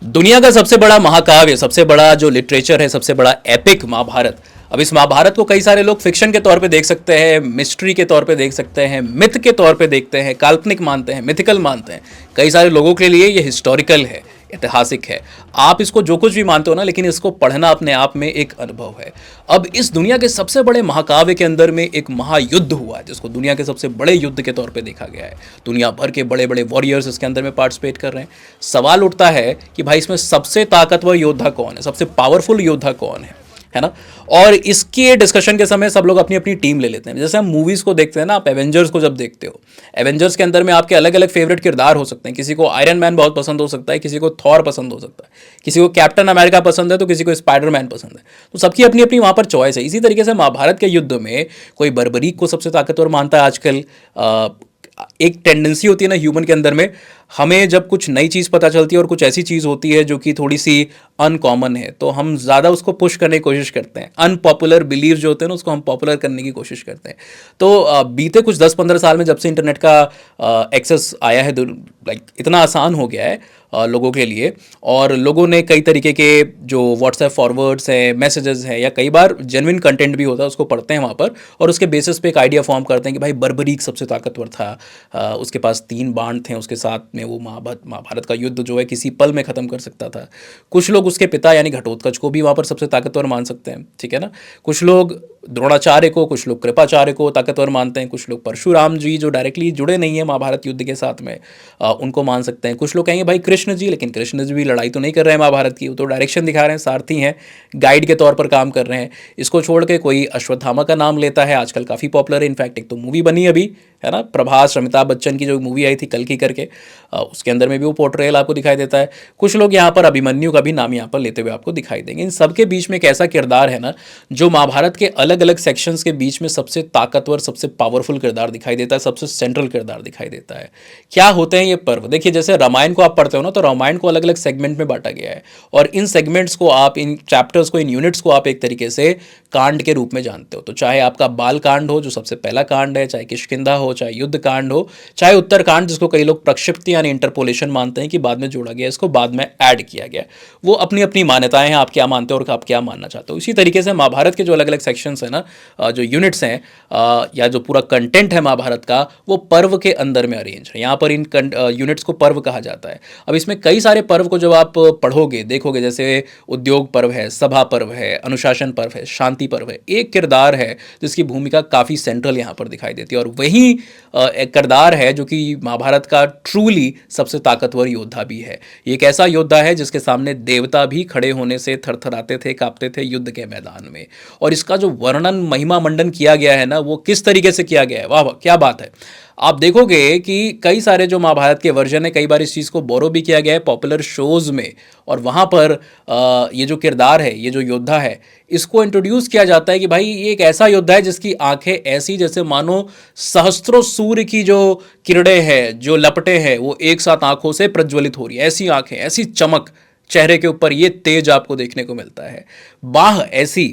दुनिया का सबसे बड़ा महाकाव्य, सबसे बड़ा जो लिटरेचर है, सबसे बड़ा एपिक महाभारत। अब इस महाभारत को कई सारे लोग फिक्शन के तौर पे देख सकते हैं, मिस्ट्री के तौर पे देख सकते हैं, मिथ के तौर पे देखते हैं, काल्पनिक मानते हैं, मिथिकल मानते हैं। कई सारे लोगों के लिए ये हिस्टोरिकल है, ऐतिहासिक है। आप इसको जो कुछ भी मानते हो ना, लेकिन इसको पढ़ना अपने आप में एक अनुभव है। अब इस दुनिया के सबसे बड़े महाकाव्य के अंदर में एक महायुद्ध हुआ है, जिसको दुनिया के सबसे बड़े युद्ध के तौर पे देखा गया है। दुनिया भर के बड़े बड़े वॉरियर्स इसके अंदर में पार्टिसिपेट कर रहे हैं। सवाल उठता है कि भाई इसमें सबसे ताकतवर योद्धा कौन है, सबसे पावरफुल योद्धा कौन है ना। और इसके डिस्कशन के समय सब लोग अपनी अपनी टीम ले लेते हैं। जैसे हम मूवीज को देखते हैं ना, आप एवेंजर्स को जब देखते हो, एवेंजर्स के अंदर में आपके अलग अलग फेवरेट किरदार हो सकते हैं। किसी को आयरन मैन बहुत पसंद हो सकता है, किसी को थॉर पसंद हो सकता है, किसी को कैप्टन अमेरिका पसंद है, तो किसी को स्पाइडरमैन पसंद है। तो सबकी अपनी अपनी वहाँ पर चॉइस है। इसी तरीके से महाभारत के युद्ध में कोई बर्बरीक को सबसे ताकतवर मानता है आजकल। एक टेंडेंसी होती है ना ह्यूमन के अंदर में, हमें जब कुछ नई चीज़ पता चलती है और कुछ ऐसी चीज़ होती है जो कि थोड़ी सी अनकॉमन है, तो हम ज़्यादा उसको पुश करने की कोशिश करते हैं। अनपॉपुलर बिलीव जो होते हैं ना, उसको हम पॉपुलर करने की कोशिश करते हैं। तो बीते कुछ 10-15 साल में जब से इंटरनेट का एक्सेस आया है, लाइक इतना आसान हो गया है लोगों के लिए, और लोगों ने कई तरीके के जो व्हाट्सएप फॉरवर्ड्स हैं, मैसेजेस हैं, या कई बार जेन्युइन कंटेंट भी होता है, उसको पढ़ते हैं वहाँ पर, और उसके बेसिस पे एक आइडिया फॉर्म करते हैं कि भाई बर्बरीक सबसे ताकतवर था, उसके पास 3 बाण थे, उसके साथ में वो महाभारत का युद्ध जो है किसी पल में ख़त्म कर सकता था। कुछ लोग उसके पिता यानी घटोत्कच को भी वहाँ पर सबसे ताकतवर मान सकते हैं, ठीक है ना। कुछ लोग द्रोणाचार्य को, कुछ लोग कृपाचार्य को ताकतवर मानते हैं, कुछ लोग परशुराम जी जो डायरेक्टली जुड़े नहीं है महाभारत युद्ध के साथ में, उनको मान सकते हैं। कुछ लोग कहेंगे भाई कृष्ण जी, लेकिन कृष्ण जी भी लड़ाई तो नहीं कर रहे हैं महाभारत की, वो तो डायरेक्शन दिखा रहे हैं, सारथी हैं, गाइड के तौर पर काम कर रहे हैं। इसको छोड़ के कोई अश्वत्थामा का नाम लेता है, आजकल काफ़ी पॉपुलर है। इनफैक्ट एक तो मूवी बनी अभी, है ना, प्रभास अमिताभ बच्चन की जो मूवी आई थी कल्कि करके, उसके अंदर में भी वो पोर्ट्रेयल आपको दिखाई देता है। कुछ लोग यहाँ पर अभिमन्यु का भी नाम यहाँ पर लेते हुए आपको दिखाई देंगे। इन सबके बीच में एक ऐसा किरदार है ना, जो महाभारत के अलग अलग सेक्शंस के बीच में सबसे ताकतवर, सबसे पावरफुल किरदार दिखाई देता है, सबसे सेंट्रल किरदार दिखाई देता है। क्या होते हैं ये पर्व? देखिए, जैसे रामायण को आप पढ़ते हो ना, तो रामायण को अलग अलग सेगमेंट में बांटा गया है, और इन सेगमेंट्स को आप, इन चैप्टर्स को, इन यूनिट्स को आप एक तरीके से कांड के रूप में जानते हो। तो चाहे आपका बाल कांड हो, जो सबसे पहला कांड है, चाहे किष्किंधा हो, चाहे युद्ध कांड हो, चाहे उत्तरकांड, जिसको कई लोग प्रक्षिप्ति यानी इंटरपोलेशन मानते हैं कि बाद में जोड़ा गया, इसको बाद में ऐड किया गया, वो अपनी अपनी मान्यताएं हैं, आप क्या मानते हो और आप क्या मानना चाहते हो। इसी तरीके से महाभारत के जो अलग अलग सेक्शंस हैं ना, जो यूनिट्स हैं, या जो पूरा कंटेंट है महाभारत का, वो पर्व के अंदर में अरेंज है। यहाँ पर इन यूनिट्स को पर्व कहा जाता है। अब इसमें कई सारे पर्व को जब आप पढ़ोगे, देखोगे, जैसे उद्योग पर्व है, सभा पर्व है, अनुशासन पर्व है, शांति पर्व है। एक किरदार है जिसकी भूमिका काफ़ी सेंट्रल यहाँ पर दिखाई देती है, और वही एक किरदार है जो कि महाभारत का ट्रूली सबसे ताकतवर योद्धा भी है। ये एक ऐसा योद्धा है जिसके सामने देवता भी खड़े होने से थरथराते थे, कांपते थे युद्ध के मैदान में। और इसका जो वर्णन, महिमा मंडन किया गया है ना, वो किस तरीके से किया गया है, वाह वाह क्या बात है। आप देखोगे कि कई सारे जो महाभारत के वर्जन है, कई बार इस चीज़ को बोरो भी किया गया है पॉपुलर शोज़ में, और वहाँ पर ये जो किरदार है, ये जो योद्धा है, इसको इंट्रोड्यूस किया जाता है कि भाई ये एक ऐसा योद्धा है जिसकी आंखें ऐसी जैसे मानो सहस्त्रों सूर्य की जो किरणें हैं, जो लपटें हैं, वो एक साथ आंखों से प्रज्वलित हो रही है। ऐसी आंखें, ऐसी चमक चेहरे के ऊपर, ये तेज आपको देखने को मिलता है। बाह ऐसी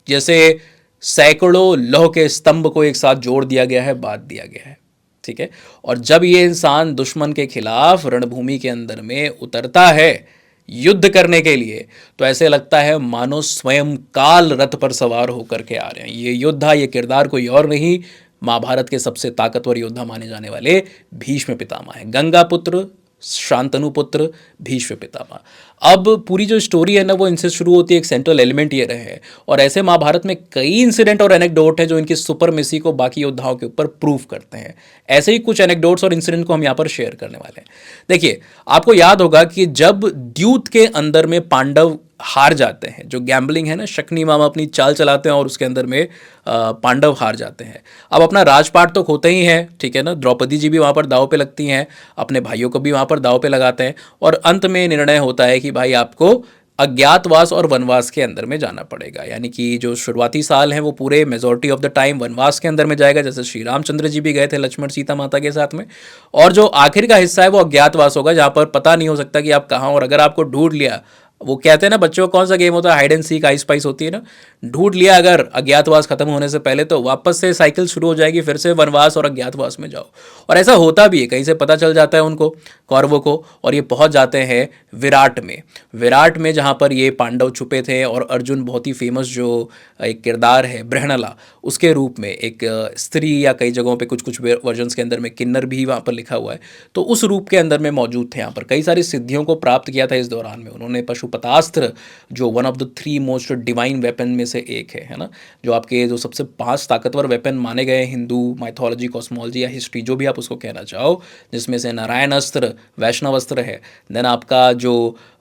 जैसे सैकड़ों लौह के स्तंभ को एक साथ जोड़ दिया गया है, बांध दिया गया है, ठीक है। और जब ये इंसान दुश्मन के खिलाफ रणभूमि के अंदर में उतरता है युद्ध करने के लिए, तो ऐसे लगता है मानो स्वयं काल रथ पर सवार होकर के आ रहे हैं। ये योद्धा, ये किरदार कोई और नहीं, महाभारत के सबसे ताकतवर योद्धा माने जाने वाले भीष्म पितामह है। गंगा पुत्र, शांतनु पुत्र, भीष्म पितामह। अब पूरी जो स्टोरी है ना, वो इनसे शुरू होती है। एक सेंट्रल एलिमेंट ये रहे हैं, और ऐसे महाभारत में कई इंसिडेंट और एनेक्डोट है जो इनकी सुपरमेसी को बाकी योद्धाओं के ऊपर प्रूव करते हैं। ऐसे ही कुछ एनेक्डोट्स और इंसिडेंट को हम यहाँ पर शेयर करने वाले हैं। देखिए, आपको याद होगा कि जब द्यूत के अंदर में पांडव हार जाते हैं, जो गैम्बलिंग है ना, शकुनी मामा अपनी चाल चलाते हैं और उसके अंदर में पांडव हार जाते हैं। अब अपना राजपाट तो खोते ही हैं, ठीक है ना, द्रौपदी जी भी वहाँ पर दाव पे लगती हैं, अपने भाइयों को भी वहाँ पर दाव पे लगाते हैं, और अंत में निर्णय होता है कि भाई आपको अज्ञातवास और वनवास के अंदर में जाना पड़ेगा। यानी कि जो शुरुआती साल हैं वो पूरे मेजॉरिटी ऑफ द टाइम वनवास के अंदर में जाएगा, जैसे श्री रामचंद्र जी भी गए थे लक्ष्मण सीता माता के साथ में, और जो आखिर का हिस्सा है वो अज्ञातवास होगा, जहाँ पर पता नहीं हो सकता कि आप कहाँ, और अगर आपको ढूंढ लिया वो कहते हैं ना बच्चों का कौन सा गेम होता है, hide and seek, I spice होती है ना, ढूंढ लिया अगर अज्ञातवास खत्म होने से पहले तो वापस से साइकिल शुरू हो जाएगी, फिर से वनवास और अज्ञातवास में जाओ। और ऐसा होता भी है, कहीं से पता चल जाता है उनको, कौरवों को, और ये पहुंच जाते हैं विराट में। विराट में जहाँ पर ये पांडव छुपे थे और अर्जुन बहुत ही फेमस जो एक किरदार है बृहणला, उसके रूप में एक स्त्री, या कई जगहों पे कुछ कुछ वर्जन्स के अंदर में किन्नर भी वहाँ पर लिखा हुआ है, तो उस रूप के अंदर में मौजूद थे। यहाँ पर कई सारी सिद्धियों को प्राप्त किया था इस दौरान में उन्होंने। पशुपतास्त्र जो one of the 3 most divine weapon में से एक है ना, जो आपके जो सबसे 5 ताकतवर वेपन माने गए हिंदू माइथोलॉजी, कॉस्मोलॉजी या हिस्ट्री, जो भी आप उसको कहना चाहो, जिसमें से नारायण अस्त्र, वैष्णव अस्त्र है, देन आपका जो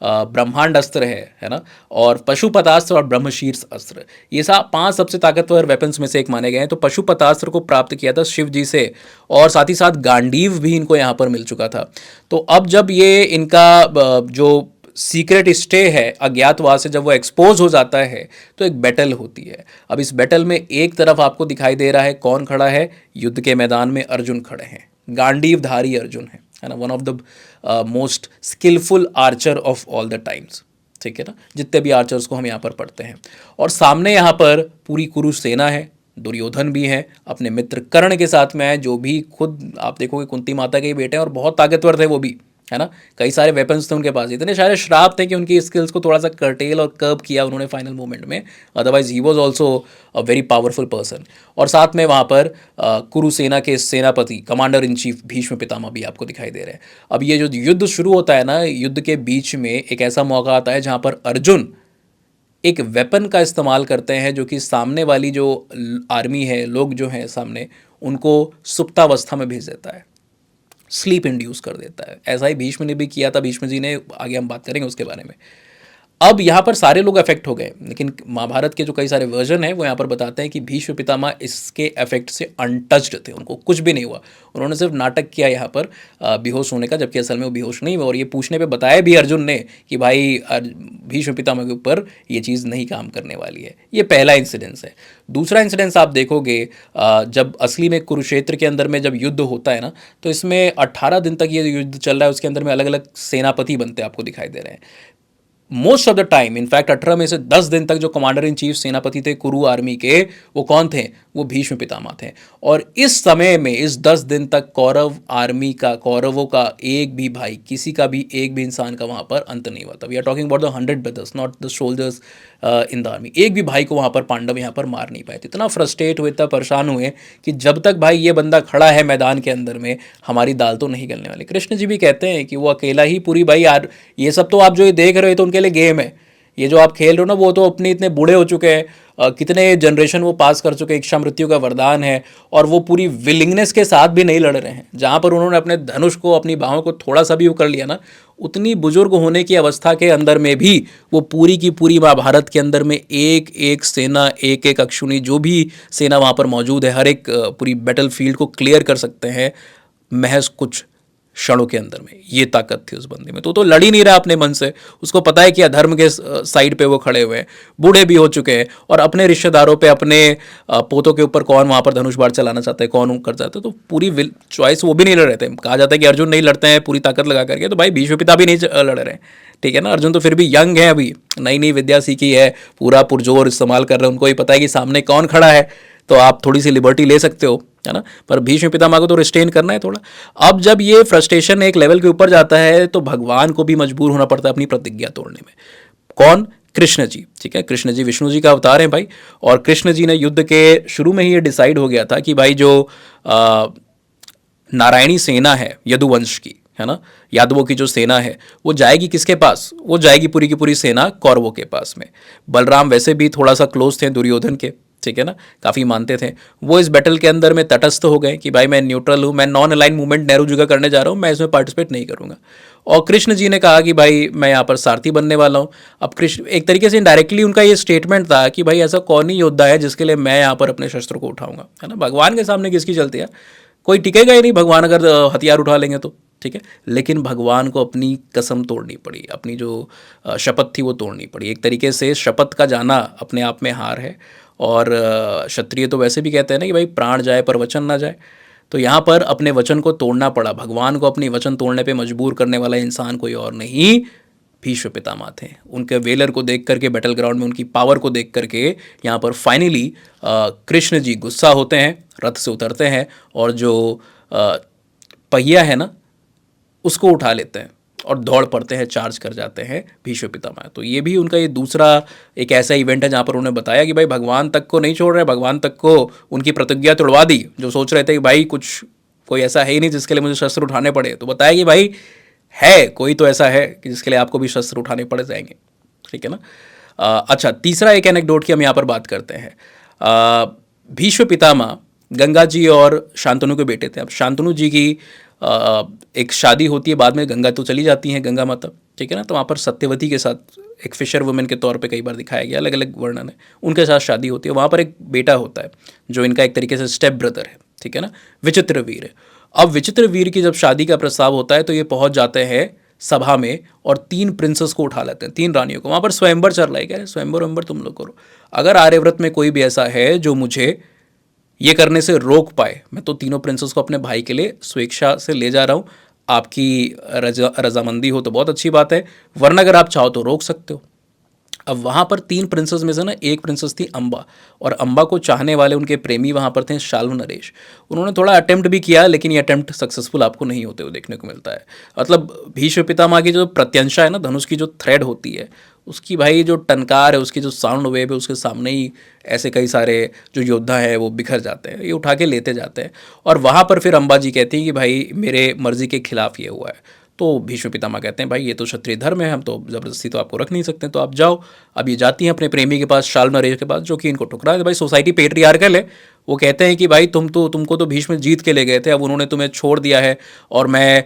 ब्रह्मांड अस्त्र है ना, और पशुपतास्त्र और ब्रह्मशीर्ष अस्त्र, ये 5 सबसे ताकतवर वेपन्स में से एक माने गए हैं। तो पशुपतास्त्र को प्राप्त किया था शिव जी से, और साथ ही साथ गांडीव भी इनको यहाँ पर मिल चुका था। तो अब जब ये इनका जो सीक्रेट स्टे है अज्ञातवास से जब वो एक्सपोज हो जाता है, तो एक बैटल होती है। अब इस बैटल में एक तरफ आपको दिखाई दे रहा है कौन खड़ा है, युद्ध के मैदान में अर्जुन खड़े हैं, गांडीवधारी अर्जुन है ना, one of the most skilful archer of all the times, ठीक है ना, जितने भी आर्चर्स को हम यहाँ पर पढ़ते हैं। और सामने यहाँ पर पूरी कुरु सेना है, दुर्योधन भी है, अपने मित्र कर्ण के साथ में है, जो भी खुद आप देखोगे कुंती माता के ही बेटे हैं और बहुत ताकतवर थे वो भी, है ना। कई सारे वेपन्स थे उनके पास, इतने सारे श्राप थे कि उनकी स्किल्स को थोड़ा सा कर्टेल और कर्ब किया उन्होंने फाइनल मोमेंट में, otherwise he was also a very powerful person. और साथ में वहाँ पर कुरु सेना के सेनापति, commander in chief Bhishma Pitamah भी आपको दिखाई दे रहे हैं। अब ये जो युद्ध शुरू होता है ना, युद्ध के बीच में एक ऐसा मौका आता है जहाँ पर अर्जुन एक वेपन का इस्तेमाल करते हैं, जो कि सामने वाली जो आर्मी है, लोग जो हैं सामने, उनको सुप्तावस्था में भेज देता है, स्लीप इंड्यूस कर देता है। ऐसा ही भीष्म ने भी किया था, भीष्म जी ने, आगे हम बात करेंगे उसके बारे में। अब यहाँ पर सारे लोग अफेक्ट हो गए, लेकिन महाभारत के जो कई सारे वर्जन हैं वो यहाँ पर बताते हैं कि भीष्म पितामह इसके इफेक्ट से अनटच्ड थे, उनको कुछ भी नहीं हुआ। उन्होंने सिर्फ नाटक किया यहाँ पर बेहोश होने का, जबकि असल में वो बेहोश नहीं हुआ। और ये पूछने पे बताया भी अर्जुन ने कि भाई भीष्म पितामह के ऊपर ये चीज़ नहीं काम करने वाली है। ये पहला इंसिडेंस है। दूसरा इंसिडेंस आप देखोगे जब असली में कुरुक्षेत्र के अंदर में जब युद्ध होता है ना, तो इसमें 18 दिन तक ये युद्ध चल रहा है, उसके अंदर में अलग अलग सेनापति बनते आपको दिखाई दे रहे हैं। Most of the time, in fact 18 में से 10 दिन तक जो कमांडर इन चीफ सेनापति थे कुरु आर्मी के, वो कौन थे? वो भीष्म पितामह थे। और इस समय में, इस 10 दिन तक कौरव आर्मी का, कौरवों का एक भी भाई, किसी का भी एक भी इंसान का वहाँ पर अंत नहीं हुआ था। We are talking about the 100 brothers, not the soldiers in the army. एक भी भाई को वहाँ पर पांडव यहाँ पर मार नहीं पाए थे। इतना फ्रस्ट्रेट हुए, इतना परेशान हुए कि जब तक भाई ये बंदा खड़ा है मैदान के अंदर में, हमारी दाल तो नहीं गलने वाली। कृष्ण जी भी कहते हैं कि वो अकेला ही पूरी, भाई यार ये सब तो आप जो ये देख रहे हो तो उनके लिए गेम है, ये जो आप खेल रहे हो ना, वो तो अपने इतने बूढ़े हो चुके हैं, कितने जनरेशन वो पास कर चुके, इच्छा मृत्यु का वरदान है, और वो पूरी विलिंगनेस के साथ भी नहीं लड़ रहे हैं। जहाँ पर उन्होंने अपने धनुष को, अपनी बाहों को थोड़ा सा भी वो कर लिया ना, उतनी बुजुर्ग होने की अवस्था के अंदर में भी वो पूरी की पूरी महाभारत के अंदर में एक एक सेना, एक एक अक्षुणी, जो भी सेना वहाँ पर मौजूद है, हर एक पूरी बैटल फील्ड को क्लियर कर सकते हैं महज कुछ क्षणों के अंदर में। ये ताकत थी उस बंदे में। तो लड़ ही नहीं रहा अपने मन से, उसको पता है कि अधर्म के साइड पे वो खड़े हुए हैं, बूढ़े भी हो चुके हैं, और अपने रिश्तेदारों पे, अपने पोतों के ऊपर कौन वहाँ पर धनुष बाण चलाना चाहता है, कौन कर जाता है। तो पूरी चॉइस वो भी नहीं लड़ रहे थे। कहा जाता है कि अर्जुन नहीं लड़ते हैं पूरी ताकत लगा करके, तो भाई भीष्म पिता भी नहीं लड़ रहे हैं, ठीक है ना। अर्जुन तो फिर भी यंग है, अभी नई नई विद्या सीखी है, पूरा पुरजोर इस्तेमाल कर रहे हैं, उनको ही पता है कि सामने कौन खड़ा है, तो आप थोड़ी सी लिबर्टी ले सकते हो, है ना। पर भीष्म पितामह को तो रिस्टेन करना है थोड़ा। अब जब ये फ्रस्ट्रेशन एक लेवल के ऊपर जाता है, तो भगवान को भी मजबूर होना पड़ता है अपनी प्रतिज्ञा तोड़ने में। कौन? कृष्ण जी, ठीक है। कृष्ण जी विष्णु जी का अवतार हैं भाई, और कृष्ण जी ने युद्ध के शुरू में ही ये डिसाइड हो गया था कि भाई जो नारायणी सेना है यदुवंश की, है ना, यादवों की जो सेना है, वो जाएगी किसके पास? वो जाएगी पूरी की पूरी सेना कौरवों के पास में। बलराम वैसे भी थोड़ा सा क्लोज थे दुर्योधन के, ठीक है ना, काफ़ी मानते थे। वो इस बैटल के अंदर में तटस्थ हो गए कि भाई मैं न्यूट्रल हूँ, मैं non align movement Nehru ji का करने जा रहा हूँ, मैं इसमें पार्टिसिपेट नहीं करूँगा। और कृष्ण जी ने कहा कि भाई मैं यहाँ पर सारथी बनने वाला हूँ। अब कृष्ण एक तरीके से इनडायरेक्टली उनका ये स्टेटमेंट था कि भाई ऐसा कौन ही योद्धा है जिसके लिए मैं यहाँ पर अपने शस्त्र को उठाऊंगा, है ना। भगवान के सामने किसकी चलती है? कोई टिकेगा ही नहीं, भगवान अगर हथियार उठा लेंगे तो, ठीक है। लेकिन भगवान को अपनी कसम तोड़नी पड़ी, अपनी जो शपथ थी वो तोड़नी पड़ी। एक तरीके से शपथ का जाना अपने आप में हार है। और क्षत्रिय तो वैसे भी कहते हैं ना कि भाई प्राण जाए पर वचन ना जाए। तो यहाँ पर अपने वचन को तोड़ना पड़ा। भगवान को अपनी वचन तोड़ने पे मजबूर करने वाला इंसान कोई और नहीं, भीष्म पितामह थे। उनके वेलर को देख करके, बैटल ग्राउंड में उनकी पावर को देख करके यहाँ पर फाइनली कृष्ण जी गुस्सा होते हैं, रथ से उतरते हैं और जो पहिया है ना उसको उठा लेते हैं और दौड़ पड़ते हैं, चार्ज कर जाते हैं भीष्म पितामह। तो ये भी उनका ये दूसरा एक ऐसा इवेंट है जहाँ पर उन्होंने बताया कि भाई भगवान तक को नहीं छोड़ रहे, भगवान तक को उनकी प्रतिज्ञा तोड़वा दी। जो सोच रहे थे कि भाई कुछ कोई ऐसा है ही नहीं जिसके लिए मुझे शस्त्र उठाने पड़े, तो बताया कि भाई है कोई तो ऐसा है कि जिसके लिए आपको भी शस्त्र उठाने पड़ जाएंगे। ठीक है ना। अच्छा, तीसरा एक एनेक्डोट की हम यहाँ पर बात करते हैं। भीष्म पितामह गंगा जी और शांतनु के बेटे थे। अब शांतनु जी की एक शादी होती है, बाद में गंगा तो चली जाती हैं, गंगा माता। ठीक है ना। तो वहाँ पर सत्यवती के साथ एक फिशर वुमेन के तौर पे कई बार दिखाया गया, अलग अलग वर्णन है, उनके साथ शादी होती है। वहाँ पर एक बेटा होता है जो इनका एक तरीके से स्टेप ब्रदर है। ठीक है ना, विचित्र वीर है। अब विचित्र वीर की जब शादी का प्रस्ताव होता है तो ये पहुँच जाते हैं सभा में और 3 प्रिंसेस को उठा लेते हैं, 3 रानियों को। वहाँ पर स्वयंवर चल रहा है, क्या स्वयंवर वयंवर तुम लोग करो, अगर आर्यव्रत में कोई भी ऐसा है जो मुझे ये करने से रोक पाए, मैं तो तीनों प्रिंसेस को अपने भाई के लिए स्वेच्छा से ले जा रहा हूँ। आपकी रजामंदी हो तो बहुत अच्छी बात है, वरना अगर आप चाहो तो रोक सकते हो। अब वहाँ पर 3 प्रिंसेस में से ना एक प्रिंसेस थी अम्बा, और अम्बा को चाहने वाले उनके प्रेमी वहाँ पर थे शाल्व नरेश। उन्होंने थोड़ा अटेम्प्ट भी किया, लेकिन ये अटेम्प्ट सक्सेसफुल आपको नहीं होते हुए देखने को मिलता है। मतलब भीष्म पितामह की जो प्रत्यंशा है ना, धनुष की जो थ्रेड होती है, उसकी भाई जो टनकार है, उसकी जो साउंड वेव है, उसके सामने ही ऐसे कई सारे जो योद्धा हैं वो बिखर जाते हैं, ये उठा के लेते जाते हैं। और वहाँ पर फिर अम्बा जी कहती हैं कि भाई मेरे मर्जी के खिलाफ ये हुआ है। तो भीष्म पितामह कहते हैं भाई ये तो क्षत्रिय धर्म है, हम तो ज़बरदस्ती तो आपको रख नहीं सकते, तो आप जाओ। अब ये जाती हैं अपने प्रेमी के पास, शाल्व नरेश के पास, जो कि इनको ठुकरा है। भाई सोसाइटी पेट्रियार्कल है, वो कहते हैं कि भाई तुमको तो भीष्म जीत के ले गए थे, अब उन्होंने तुम्हें छोड़ दिया है और मैं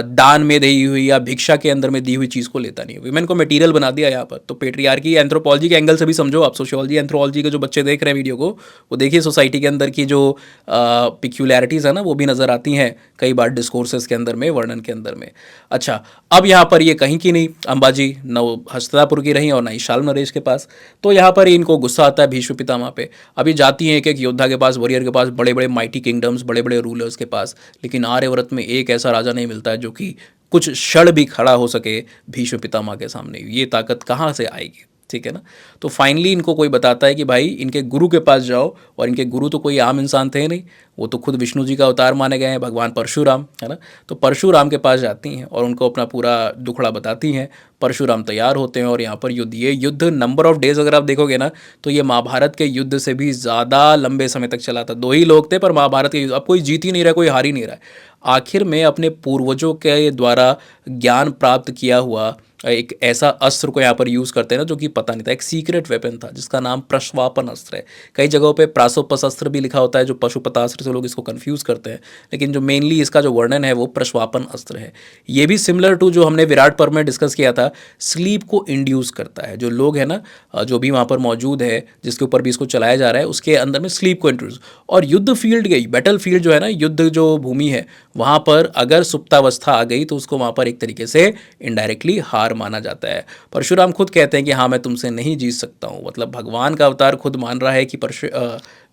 दान में दी हुई या भिक्षा के अंदर में दी हुई चीज़ को लेता नहीं हूँ, विमेन को मटेरियल बना दिया यहाँ पर। तो पेट्रियार्की एंथ्रोपोलॉजी के एंगल से भी समझो आप, सोशियोलॉजी एंथ्रोपोलॉजी के जो बच्चे देख रहे हैं वीडियो को, वो देखिए सोसाइटी के अंदर की जो पिक्यूलैरिटीज़ है ना, वो भी नज़र आती हैं कई बार डिस्कोर्सेस के अंदर में, वर्णन के अंदर में। अच्छा, अब यहाँ पर ये कहीं की नहीं अंबाजी, न वो हस्तिनापुर की रही और ना ही शाल्व नरेश के पास। तो यहाँ पर इनको गुस्सा आता है भीष्म पितामह पे। अभी जाती हैं एक एक योद्धा के पास, वॉरियर के पास, बड़े बड़े माइटी किंगडम्स, बड़े बड़े रूलर्स के पास, लेकिन आर्यव्रत में एक ऐसा राजा नहीं मिलता है जो कि कुछ क्षण भी खड़ा हो सके भीष्म पितामह के सामने। ये ताकत कहाँ से आएगी? ठीक है ना। तो फाइनली इनको कोई बताता है कि भाई इनके गुरु के पास जाओ, और इनके गुरु तो कोई आम इंसान थे नहीं, वो तो खुद विष्णु जी का अवतार माने गए हैं, भगवान परशुराम, है ना। तो परशुराम के पास जाती हैं और उनको अपना पूरा दुखड़ा बताती हैं। परशुराम तैयार होते हैं और यहाँ पर युद्ध, ये युद्ध नंबर ऑफ डेज अगर आप देखोगे ना, तो ये महाभारत के युद्ध से भी ज़्यादा लंबे समय तक चला था। 2 ही लोग थे पर महाभारत के युद्ध, अब कोई जीत ही नहीं रहा, कोई हार ही नहीं रहा है। आखिर में अपने पूर्वजों के द्वारा ज्ञान प्राप्त किया हुआ एक ऐसा अस्त्र को यहाँ पर यूज़ करते हैं ना, जो कि पता नहीं था, एक सीक्रेट वेपन था जिसका नाम प्रश्वापन अस्त्र है। कई जगहों पे प्रासोपस अस्त्र भी लिखा होता है, जो पशुपतास्त्र से लोग इसको कंफ्यूज करते हैं, लेकिन जो मेनली इसका जो वर्णन है वो प्रश्वापन अस्त्र है। ये भी सिमिलर टू जो हमने विराट पर्व में डिस्कस किया था, स्लीप को इंड्यूस करता है। जो लोग हैं ना, जो भी वहाँ पर मौजूद है, जिसके ऊपर भी इसको चलाया जा रहा है, उसके अंदर में स्लीप को इंट्रोड्यूस। और युद्ध फील्ड गई, बैटल फील्ड जो है ना, युद्ध जो भूमि है, वहाँ पर अगर सुप्तावस्था आ गई तो उसको वहाँ पर एक तरीके से इनडायरेक्टली हार माना जाता है। परशुराम खुद कहते हैं कि हाँ मैं तुमसे नहीं जीत सकता हूँ, मतलब भगवान का अवतार खुद मान रहा है कि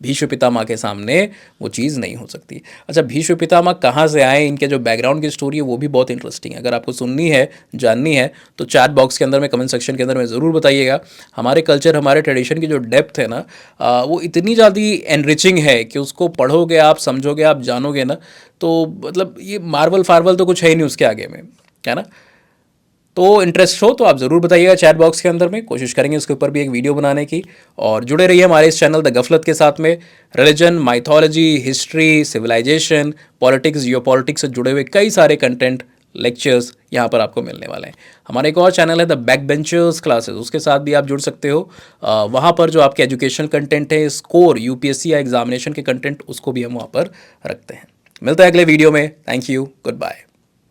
भीष्म पितामह के सामने वो चीज़ नहीं हो सकती। अच्छा, भीष्म पितामह कहाँ से आए, इनके जो बैकग्राउंड की स्टोरी है वो भी बहुत इंटरेस्टिंग है। अगर आपको सुननी है, जाननी है, तो चैट बॉक्स के अंदर में, कमेंट सेक्शन के अंदर में ज़रूर बताइएगा। हमारे कल्चर, हमारे ट्रेडिशन की जो डेप्थ है ना, वो इतनी ज़्यादा एनरिचिंग है कि उसको पढ़ोगे आप, समझोगे आप, जानोगे ना, तो मतलब ये मार्वल फार्वल तो कुछ है ही नहीं उसके आगे में, है ना। तो इंटरेस्ट हो तो आप ज़रूर बताइएगा चैट बॉक्स के अंदर में, कोशिश करेंगे उसके ऊपर भी एक वीडियो बनाने की। और जुड़े रहिए हमारे इस चैनल द गफलत के साथ में। Religion, mythology, history, civilisation, politics, geopolitics से जुड़े हुए कई सारे कंटेंट, लेक्चर्स यहाँ पर आपको मिलने वाले हैं। हमारा एक और चैनल है द बैक बेंचर्स क्लासेस, उसके साथ भी आप जुड़ सकते हो। वहाँ पर जो आपके एजुकेशनल कंटेंट है, स्कोर, यूपीएससी या एग्जामिनेशन के कंटेंट, उसको भी हम वहाँ पर रखते हैं। मिलता है अगले वीडियो में। Thank you, good bye.